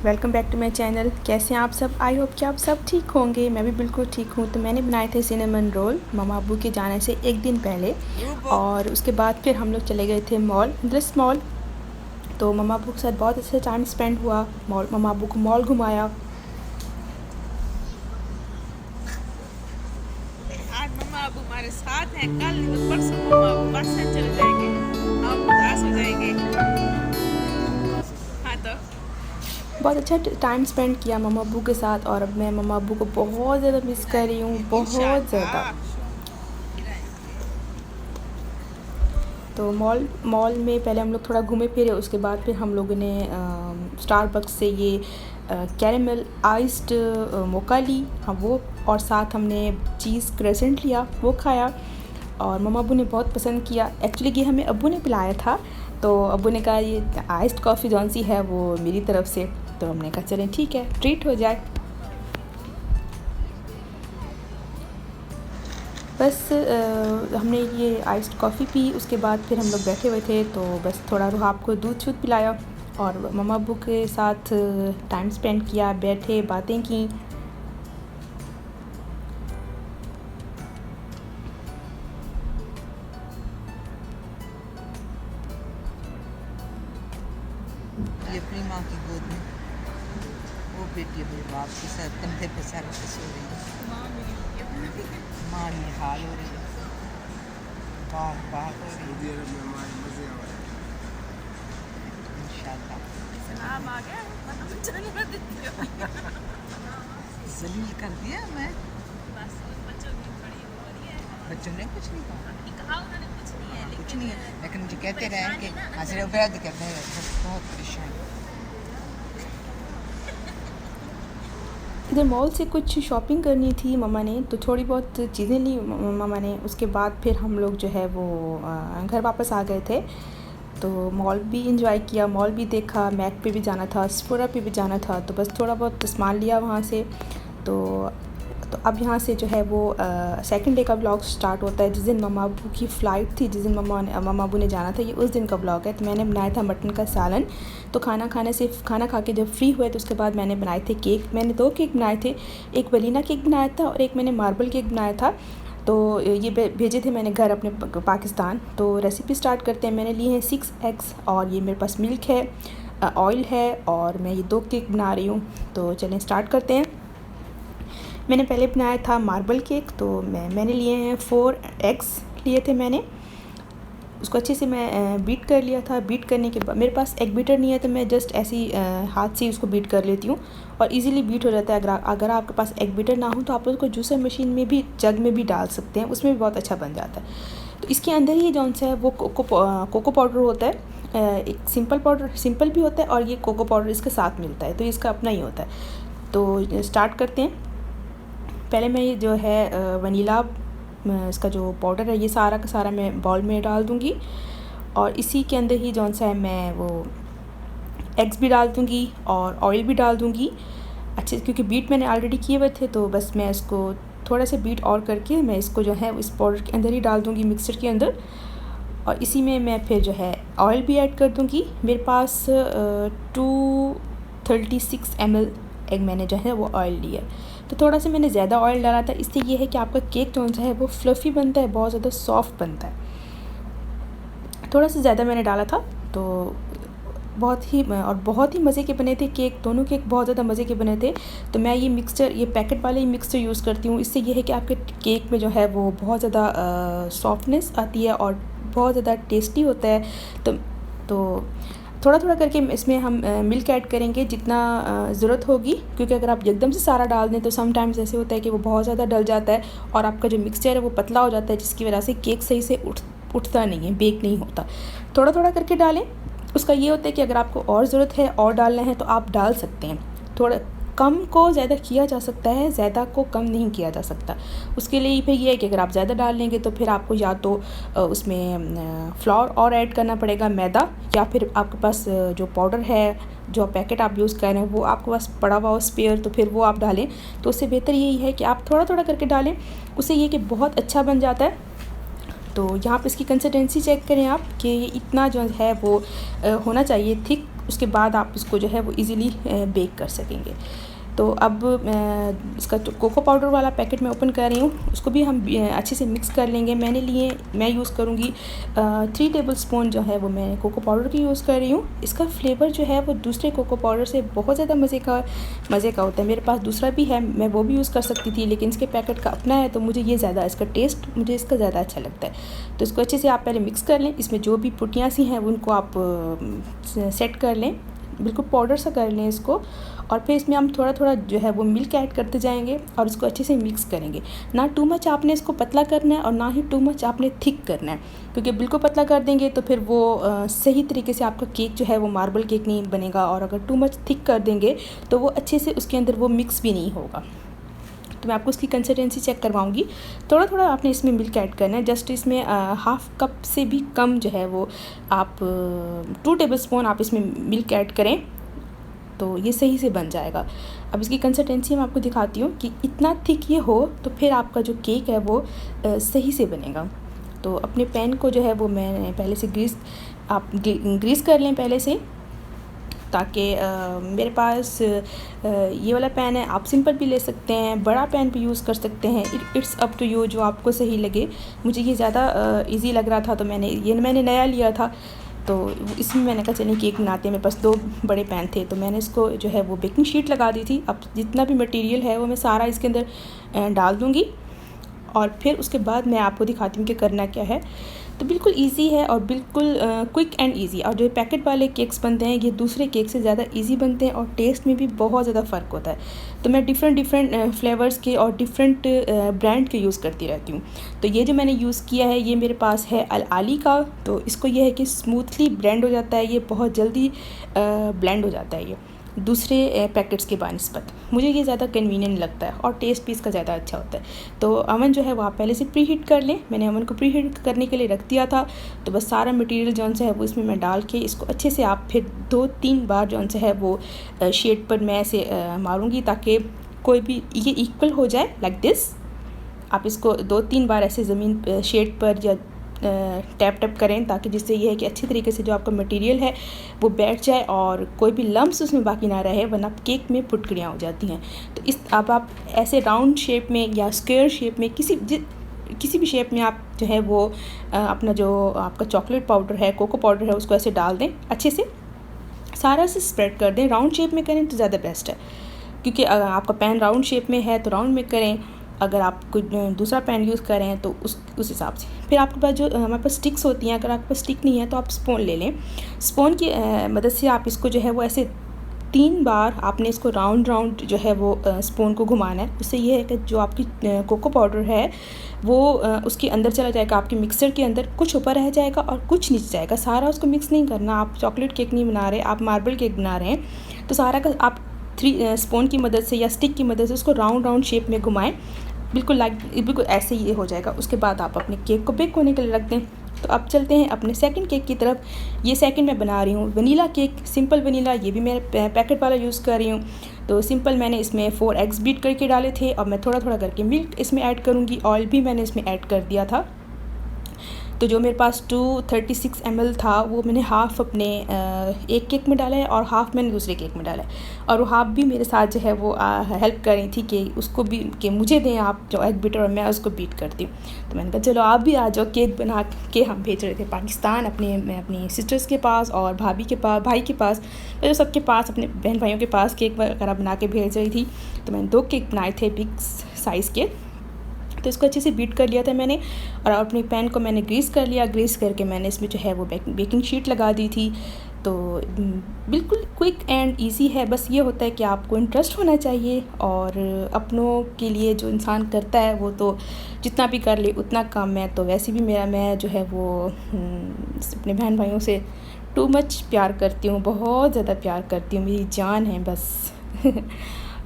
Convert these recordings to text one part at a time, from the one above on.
Welcome back to my channel. कैसे हैं आप सब? आई होप कि आप सब ठीक होंगे। मैं भी बिल्कुल ठीक हूँ। तो मैंने बनाए थे सिनेमन रोल मम्मा अब्बू के जाने से एक दिन पहले, और उसके बाद फिर हम लोग चले गए थे मॉल, इंद्रस मॉल। तो मम्मा अब्बू के साथ बहुत अच्छा टाइम स्पेंड हुआ। मम्मा अब्बू को मॉल घुमाया। आज मम्मा अबू हमारे साथ हैं, कल नहीं तो परसों मम्मा अबू पाकिस्तान चले जाएंगे, हम उदास हो जाएंगे। हाँ तो बहुत अच्छा टाइम स्पेंड किया मम्मा अब्बू के साथ, और अब मैं मम्मा अब्बू को बहुत ज़्यादा मिस कर रही हूँ, बहुत ज़्यादा। इंशाल्लाह गिराएंगे। तो मॉल में पहले हम लोग थोड़ा घूमे फिरे। उसके बाद फिर हम लोगों ने स्टारबक्स से ये कैरेमल आइस्ड मोका ली, हाँ वो, और साथ हमने चीज़ क्रेसेंट लिया, वो खाया। और मम्मा अब्बू ने बहुत पसंद किया। एक्चुअली ये हमें अब्बू ने पिलाया था, तो अब्बू ने कहा ये आइस्ड कॉफ़ी जौन सी है वो मेरी तरफ से। तो हमने कहा चलें ठीक है, ट्रीट हो जाए। बस हमने ये आइस्ड कॉफ़ी पी। उसके बाद फिर हम लोग बैठे हुए थे, तो बस थोड़ा रुहाब को दूध शूध पिलाया और मम्मा अब्बू के साथ टाइम स्पेंड किया, बैठे बातें की। ये अपनी माँ की गोद में वो बेटी अपने बाप के साथ कंधे पे सर रख के सो रही है। माँ ये हाल हो रही है, बात बात हो रही है। इंशाल्लाह जलील कर दिया मैं। बच्चों ने कुछ नहीं कहा, कुछ नहीं है, लेकिन मुझे कहते रहे कि हाजिर उबैद करते हैं, बहुत परेशान। इधर मॉल से कुछ शॉपिंग करनी थी मम्मा ने, तो थोड़ी बहुत चीज़ें ली मम्मा ने। उसके बाद फिर हम लोग जो है वो घर वापस आ गए थे। तो मॉल भी इंजॉय किया, मॉल भी देखा, मैक पे भी जाना था, स्पोरा पे भी जाना था, तो बस थोड़ा बहुत सामान लिया वहाँ से। तो अब यहाँ से जो है वो सेकंड डे का व्लॉग स्टार्ट होता है। जिस दिन मम्मा अब्बू की फ़्लाइट थी, जिस दिन मम्मा अब्बू ने जाना था, ये उस दिन का व्लॉग है। तो मैंने बनाया था मटन का सालन। तो खाना खा के जब फ्री हुए तो उसके बाद मैंने बनाए थे केक। मैंने 2 केक बनाए थे, एक वनीला केक बनाया था और एक मैंने मार्बल केक बनाया था। तो ये भेजे थे मैंने घर अपने पाकिस्तान। तो रेसिपी स्टार्ट करते हैं। मैंने लिए हैं 6 एग्स, और ये मेरे पास मिल्क है, ऑयल है, और मैं ये 2 केक बना रही हूँ। तो चलें स्टार्ट करते हैं। मैंने पहले बनाया था मार्बल केक। तो मैंने लिए हैं 4 एग्स लिए थे मैंने। उसको अच्छे से मैं बीट कर लिया था। बीट करने के बाद मेरे पास एग बीटर नहीं है, तो मैं जस्ट ऐसी हाथ से उसको बीट कर लेती हूँ, और इजीली बीट हो जाता है। अगर आपके पास एग बीटर ना हो तो आप उसको जूसर मशीन में भी, जग में भी डाल सकते हैं, उसमें भी बहुत अच्छा बन जाता है। तो इसके अंदर ही जौन सा है वो कोको पाउडर होता है। एक सिंपल पाउडर, सिंपल भी होता है, और ये कोको पाउडर इसके साथ मिलता है, तो इसका अपना ही होता है। तो स्टार्ट करते हैं। पहले मैं ये जो है वनीला इसका जो पाउडर है, ये सारा का सारा मैं बाउल में डाल दूँगी, और इसी के अंदर ही जौन सा है मैं वो एग्स भी डाल दूँगी और ऑयल भी डाल दूँगी अच्छे, क्योंकि बीट मैंने ऑलरेडी किए हुए थे। तो बस मैं इसको थोड़ा सा बीट और करके मैं इसको जो है इस पाउडर के अंदर ही डाल दूँगी, मिक्सर के अंदर। और इसी में मैं फिर जो है ऑयल भी ऐड कर दूँगी। मेरे पास 236 ml एग मैंने जो है वो ऑयल लिया। तो थोड़ा सा मैंने ज़्यादा ऑयल डाला था, इससे ये है कि आपका केक जो है वो फ्लफ़ी बनता है, बहुत ज़्यादा सॉफ्ट बनता है। थोड़ा सा ज़्यादा मैंने डाला था। तो बहुत ही मज़े के बने थे केक, दोनों केक बहुत ज़्यादा मज़े के बने थे। तो मैं ये मिक्सचर, ये पैकेट वाले ही मिक्सचर यूज़ करती हूँ। इससे ये है कि आपके केक में जो है वो बहुत ज़्यादा सॉफ्टनेस आती है और बहुत ज़्यादा टेस्टी होता है। तो थोड़ा थोड़ा करके इसमें हम मिल्क ऐड करेंगे जितना ज़रूरत होगी, क्योंकि अगर आप एकदम से सारा डाल दें तो समटाइम्स ऐसे होता है कि वो बहुत ज़्यादा डल जाता है और आपका जो मिक्सचर है वो पतला हो जाता है, जिसकी वजह से केक सही से उठता नहीं है, बेक नहीं होता। थोड़ा थोड़ा करके डालें। उसका ये होता है कि अगर आपको और ज़रूरत है और डालना है तो आप डाल सकते हैं। थोड़ा कम को ज़्यादा किया जा सकता है, ज़्यादा को कम नहीं किया जा सकता। उसके लिए फिर ये है कि अगर आप ज़्यादा डाल लेंगे तो फिर आपको या तो उसमें फ्लोर और ऐड करना पड़ेगा, मैदा, या फिर आपके पास जो पाउडर है, जो पैकेट आप यूज़ कर रहे हैं वो आपके पास पड़ा हुआ हो स्पेयर, तो फिर वो आप डालें। तो उससे बेहतर यही है कि आप थोड़ा थोड़ा करके डालें, उससे ये कि बहुत अच्छा बन जाता है। तो यहाँ पे इसकी कंसिस्टेंसी चेक करें आप कि इतना जो है वो होना चाहिए, थिक उसके बाद आप इसको जो है वो इजीली बेक कर सकेंगे। तो अब इसका जो कोको पाउडर वाला पैकेट मैं ओपन कर रही हूँ, उसको भी हम अच्छे से मिक्स कर लेंगे। मैं यूज़ करूँगी 3 टेबलस्पून जो है वो मैं कोको पाउडर की यूज़ कर रही हूँ। इसका फ्लेवर जो है वो दूसरे कोको पाउडर से बहुत ज़्यादा मज़े का होता है। मेरे पास दूसरा भी है, मैं वो भी यूज़ कर सकती थी, लेकिन इसके पैकेट का अपना है तो मुझे ये ज़्यादा इसका टेस्ट मुझे इसका ज़्यादा अच्छा लगता है। तो इसको अच्छे से आप पहले मिक्स कर लें। इसमें जो भी पुटियाँ सी हैं उनको आप सेट कर लें, बिल्कुल पाउडर सा कर लें इसको। और फिर इसमें हम थोड़ा थोड़ा जो है वो मिल्क ऐड करते जाएंगे और इसको अच्छे से मिक्स करेंगे। ना टू मच आपने इसको पतला करना है और ना ही टू मच आपने थिक करना है, क्योंकि बिल्कुल पतला कर देंगे तो फिर वो सही तरीके से आपका केक जो है वो मार्बल केक नहीं बनेगा, और अगर टू मच थिक कर देंगे तो वो अच्छे से उसके अंदर वो मिक्स भी नहीं होगा। तो मैं आपको उसकी कंसिस्टेंसी चेक करवाऊंगी। थोड़ा थोड़ा आपने इसमें मिल्क ऐड करना है, जस्ट इसमें हाफ़ कप से भी कम जो है वो आप 2 टेबलस्पून आप इसमें मिल्क ऐड करें तो ये सही से बन जाएगा। अब इसकी कंसिस्टेंसी मैं आपको दिखाती हूँ कि इतना थिक ये हो तो फिर आपका जो केक है वो सही से बनेगा। तो अपने पैन को जो है वो मैं पहले से ग्रीस कर लें पहले से, ताकि मेरे पास ये वाला पैन है। आप सिंपल भी ले सकते हैं, बड़ा पैन भी यूज़ कर सकते हैं, इट्स अप टू यू, जो आपको सही लगे। मुझे ये ज़्यादा इजी लग रहा था तो मैंने नया लिया था, तो इसमें मैंने कहा चलिए केक बनाते हैं। मेरे पास 2 बड़े पैन थे तो मैंने इसको जो है वो बेकिंग शीट लगा दी थी। अब जितना भी मटेरियल है वो मैं सारा इसके अंदर डाल दूँगी और फिर उसके बाद मैं आपको दिखाती हूँ कि करना क्या है। तो बिल्कुल इजी है और बिल्कुल क्विक एंड इजी। और जो पैकेट वाले केक्स बनते हैं ये दूसरे केक से ज़्यादा इजी बनते हैं और टेस्ट में भी बहुत ज़्यादा फ़र्क होता है। तो मैं डिफरेंट फ्लेवर्स के और डिफरेंट ब्रांड के यूज़ करती रहती हूँ। तो ये जो मैंने यूज़ किया है ये मेरे पास है अल आली का। तो इसको ये है कि स्मूथली ब्लेंड हो जाता है, ये बहुत जल्दी ब्लेंड हो जाता है ये दूसरे पैकेट्स के बानिस्बत। मुझे ये ज़्यादा कन्वीनियंट लगता है और टेस्ट भी इसका ज़्यादा अच्छा होता है। तो अवन जो है वो आप पहले से प्री हीट कर लें। मैंने अवन को प्री हीट करने के लिए रख दिया था। तो बस सारा मटेरियल जौन सा है वो इसमें मैं डाल के इसको अच्छे से आप फिर 2-3 बार जौन सा है वो शेड पर मैं ऐसे मारूँगी ताकि कोई भी ये इक्वल हो जाए लाइक दिस। आप इसको 2-3 बार ऐसे ज़मीन शेड पर या टैप करें, ताकि जिससे ये है कि अच्छी तरीके से जो आपका मटेरियल है वो बैठ जाए और कोई भी लम्स उसमें बाकी ना रहे, वरना केक में फुटकड़ियाँ हो जाती हैं। तो अब आप ऐसे राउंड शेप में या स्क्वायर शेप में किसी भी शेप में आप जो है वो अपना जो आपका चॉकलेट पाउडर है, कोको पाउडर है, उसको ऐसे डाल दें, अच्छे से सारा से स्प्रेड कर दें। राउंड शेप में करें तो ज़्यादा बेस्ट है, क्योंकि आपका पैन राउंड शेप में है तो राउंड में करें। अगर आप कोई दूसरा पैन यूज़ करें तो उस हिसाब से। फिर आपके पास जो हमारे पास स्टिक्स होती हैं, अगर आपके पास स्टिक नहीं है तो आप स्पून ले लें। स्पून की मदद से आप इसको जो है वो ऐसे 3 बार आपने इसको राउंड जो है वो स्पून को घुमाना है। उससे ये है कि जो आपकी कोको पाउडर है वो उसके अंदर चला जाएगा, आपके मिक्सर के अंदर कुछ ऊपर रह जाएगा और कुछ नीचे जाएगा। सारा उसको मिक्स नहीं करना। आप चॉकलेट केक नहीं बना रहे, आप मार्बल केक बना रहे हैं, तो सारा का आप 3 स्पून की मदद से या स्टिक की मदद से उसको राउंड शेप में घुमाएं, बिल्कुल ऐसे ही हो जाएगा। उसके बाद आप अपने केक को बेक होने के लिए रख दें। तो अब चलते हैं अपने सेकंड केक की तरफ। ये सेकंड मैं बना रही हूँ वनीला केक, सिंपल वनीला। ये भी मैं पैकेट वाला यूज़ कर रही हूँ। तो सिंपल मैंने इसमें 4 एग्स बीट करके डाले थे और मैं थोड़ा थोड़ा करके मिल्क इसमें ऐड करूँगी। ऑयल भी मैंने इसमें ऐड कर दिया था। तो जो मेरे पास 236 ml था वो मैंने हाफ़ अपने एक केक में डाला है और हाफ़ मैंने दूसरे केक में डाला है। और वो हाफ़ भी मेरे साथ जो है वो हेल्प कर रही थी कि उसको भी कि मुझे दें आप जो एग बीटर और मैं उसको बीट करती हूँ। तो मैंने कहा चलो आप भी आ जाओ। केक बना के हम भेज रहे थे पाकिस्तान अपनी सिस्टर्स के पास और भाभी के पास, भाई के पास, तो सबके पास, अपने बहन भाइयों के पास केक वगैरह बना के भेज रही थी। तो मैंने 2 केक बनाए थे बिग साइज़ के। तो इसको अच्छे से बीट कर लिया था मैंने और अपनी पैन को मैंने ग्रीस कर लिया। ग्रीस करके मैंने इसमें जो है वो बेकिंग शीट लगा दी थी। तो बिल्कुल क्विक एंड इजी है। बस ये होता है कि आपको इंटरेस्ट होना चाहिए और अपनों के लिए जो इंसान करता है वो तो जितना भी कर ले उतना कम है। तो वैसे भी मैं जो है वो अपने बहन भाइयों से टू मच प्यार करती हूँ, बहुत ज़्यादा प्यार करती हूँ, मेरी जान है बस।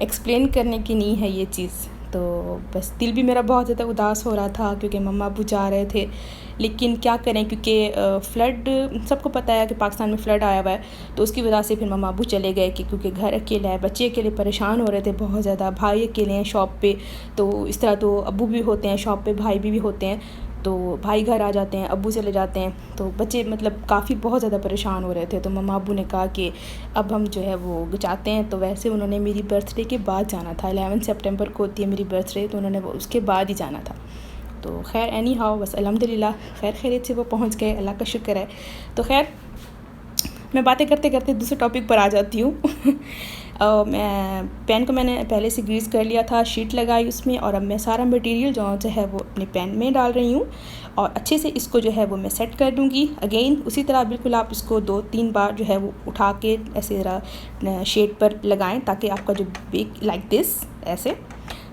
एक्सप्लेन करने की नहीं है ये चीज़। तो बस दिल भी मेरा बहुत ज़्यादा उदास हो रहा था क्योंकि मम्मा अब्बू जा रहे थे, लेकिन क्या करें क्योंकि फ़्लड, सबको पता है कि पाकिस्तान में फ़्लड आया हुआ है। तो उसकी वजह से फिर मम्मा अब्बू चले गए कि क्योंकि घर अकेला है, बच्चे अकेले परेशान हो रहे थे बहुत ज़्यादा, भाई अकेले हैं शॉप पे। तो इस तरह तो अब्बू भी होते हैं शॉप पे, भाई भी होते हैं। तो भाई घर आ जाते हैं, अब्बू चले जाते हैं, तो बच्चे मतलब काफ़ी बहुत ज़्यादा परेशान हो रहे थे। तो मम्मा अब्बू ने कहा कि अब हम जो है वो चाहते हैं, तो वैसे उन्होंने मेरी बर्थडे के बाद जाना था, 11 सितंबर को होती है मेरी बर्थडे, तो उन्होंने वो उसके बाद ही जाना था। तो खैर एनी हाउ बस अल्हम्दुलिल्लाह खैर खैरियत से वो पहुंच गए, अल्लाह का शुक्र है। तो खैर मैं बातें करते करते दूसरे टॉपिक पर आ जाती हूँ। मैं पेन को मैंने पहले से ग्रीस कर लिया था, शीट लगाई उसमें, और अब मैं सारा मटेरियल जो है वो अपने पेन में डाल रही हूँ और अच्छे से इसको जो है वो मैं सेट कर दूँगी। अगेन उसी तरह बिल्कुल आप इसको 2-3 बार जो है वो उठा के ऐसे ज़रा शेड पर लगाएं, ताकि आपका जो बेक लाइक दिस ऐसे,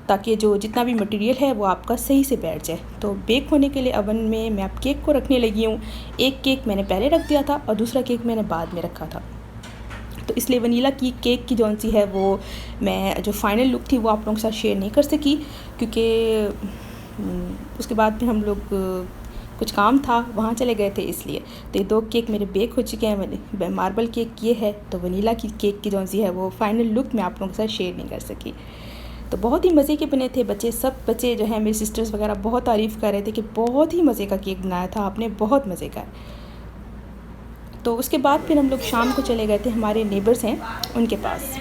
ताकि जो जितना भी मटेरियल है वो आपका सही से बैठ जाए। तो बेक होने के लिए ओवन में मैं अब केक को रखने लगी हूँ। एक केक मैंने पहले रख दिया था और दूसरा केक मैंने बाद में रखा था। तो इसलिए वनीला की केक की जौन सी है वो मैं जो फाइनल लुक थी वो आप लोगों के साथ शेयर नहीं कर सकी, क्योंकि उसके बाद फिर हम लोग कुछ काम था वहाँ चले गए थे, इसलिए। तो ये 2 केक मेरे बेक हो चुके हैं। मार्बल केक ये है, तो वनीला की केक की जौन सी है वो फाइनल लुक मैं आप लोगों के साथ शेयर नहीं कर सकी। तो बहुत ही मज़े के बने थे बच्चे, सब बच्चे जो है मेरी सिस्टर्स वगैरह बहुत तारीफ़ कर रहे थे कि बहुत ही मज़े का केक बनाया था आपने, बहुत मज़े का। तो उसके बाद फिर हम लोग शाम को चले गए थे, हमारे नेबर्स हैं उनके पास।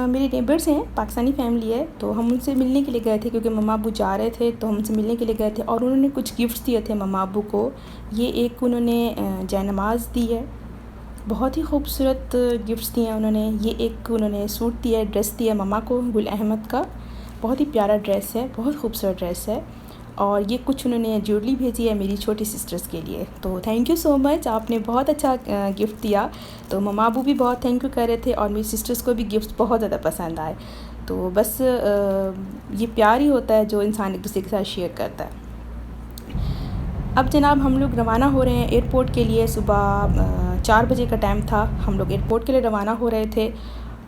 मेरे नेबर्स हैं, पाकिस्तानी फैमिली है, तो हम उनसे मिलने के लिए गए थे क्योंकि मम्मा अब्बू जा रहे थे, तो हम उनसे मिलने के लिए गए थे। और उन्होंने कुछ गिफ्ट्स दिए थे मम्मा अब्बू को। ये एक उन्होंने जयनमाज़ दी है, बहुत ही खूबसूरत गिफ्ट्स दिए हैं उन्होंने। ये एक उन्होंने सूट दिया है, ड्रेस दिया है मम्मा को गुल अहमद का, बहुत ही प्यारा ड्रेस है, बहुत खूबसूरत ड्रेस है। और ये कुछ उन्होंने ज्वेलरी भेजी है मेरी छोटी सिस्टर्स के लिए। तो थैंक यू सो मच, आपने बहुत अच्छा गिफ्ट दिया। तो मम्मा अबू भी बहुत थैंक यू कर रहे थे और मेरी सिस्टर्स को भी गिफ्ट बहुत ज़्यादा पसंद आए। तो बस ये प्यार ही होता है जो इंसान एक दूसरे के साथ शेयर करता है। अब जनाब हम लोग रवाना हो रहे हैं एयरपोर्ट के लिए। सुबह 4 बजे का टाइम था, हम लोग एयरपोर्ट के लिए रवाना हो रहे थे।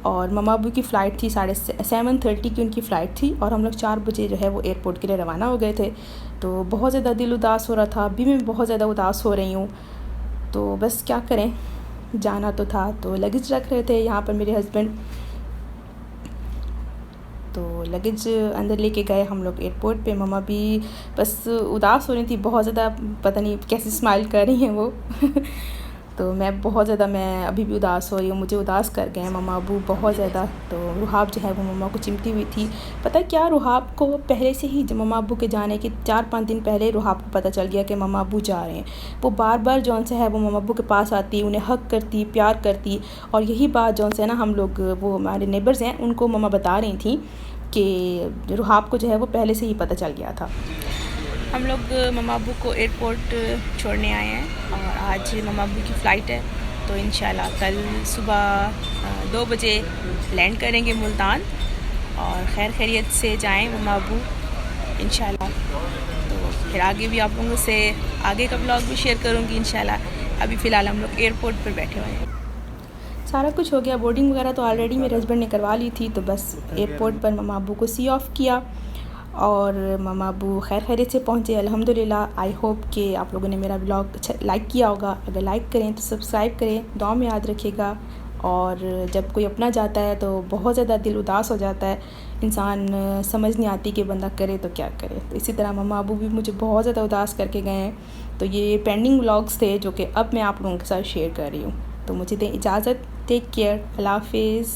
और मम्मा अबू की फ़्लाइट थी 7:30 की उनकी फ़्लाइट थी, और हम लोग 4 बजे जो है वो एयरपोर्ट के लिए रवाना हो गए थे। तो बहुत ज़्यादा दिल उदास हो रहा था, अभी मैं बहुत ज़्यादा उदास हो रही हूँ। तो बस क्या करें, जाना तो था। तो लगेज रख रहे थे यहाँ पर मेरे हस्बैंड, तो लगेज अंदर लेके गए हम लोग एयरपोर्ट पे। मम्मा भी बस उदास हो रही थी बहुत ज़्यादा, पता नहीं कैसे स्माइल कर रही हैं वो। तो मैं बहुत ज़्यादा, मैं अभी भी उदास हो रही हूँ, मुझे उदास कर गए हैं मम्मा अबू बहुत ज़्यादा। तो रुहाब जो है वो मम्मा को चिमटी हुई थी। पता है क्या, रुहाब को पहले से ही मम्मा अबू के जाने के 4-5 दिन पहले रुहाब को पता चल गया कि मम्मा अबू जा रहे हैं। वो बार बार जौन से है वो मम्मा अबू के पास आती, उन्हें हक करती, प्यार करती। और यही बात जौन से है ना, हम लोग वो हमारे नेबर्स हैं उनको मम्मा बता रही थी कि रुहाब को जो है वो पहले से ही पता चल गया था। हम लोग मम्मा अबू को एयरपोर्ट छोड़ने आए हैं और आज मम्मा अबू की फ़्लाइट है। तो इंशाल्लाह कल सुबह 2 बजे लैंड करेंगे मुल्तान, और खैर खैरियत से जाएं मम्मा अबू इंशाल्लाह। तो फिर आगे भी आप लोगों से आगे का ब्लॉग भी शेयर करूँगी इंशाल्लाह। अभी फ़िलहाल हम लोग एयरपोर्ट पर बैठे हुए हैं। सारा कुछ हो गया, बोर्डिंग वगैरह तो ऑलरेडी मेरे हस्बैंड ने करवा ली थी। तो बस एयरपोर्ट पर मम्मा अबू को सी ऑफ़ किया और मम्मा अबू खैर खैरियत से पहुँचे अल्हम्दुलिल्लाह। आई होप कि आप लोगों ने मेरा ब्लॉग अच्छा लाइक किया होगा। अगर लाइक करें तो सब्सक्राइब करें, दुआ में याद रखिएगा। और जब कोई अपना जाता है तो बहुत ज़्यादा दिल उदास हो जाता है, इंसान समझ नहीं आती कि बंदा करे तो क्या करे। तो इसी तरह मम्मा अबू भी मुझे बहुत ज़्यादा उदास करके गए हैं। तो ये पेंडिंग व्लॉग्स थे जो कि अब मैं आप लोगों के साथ शेयर कर रही हूँ। तो मुझे दें इजाज़त, टेक केयर, अल्लाह हाफिज़।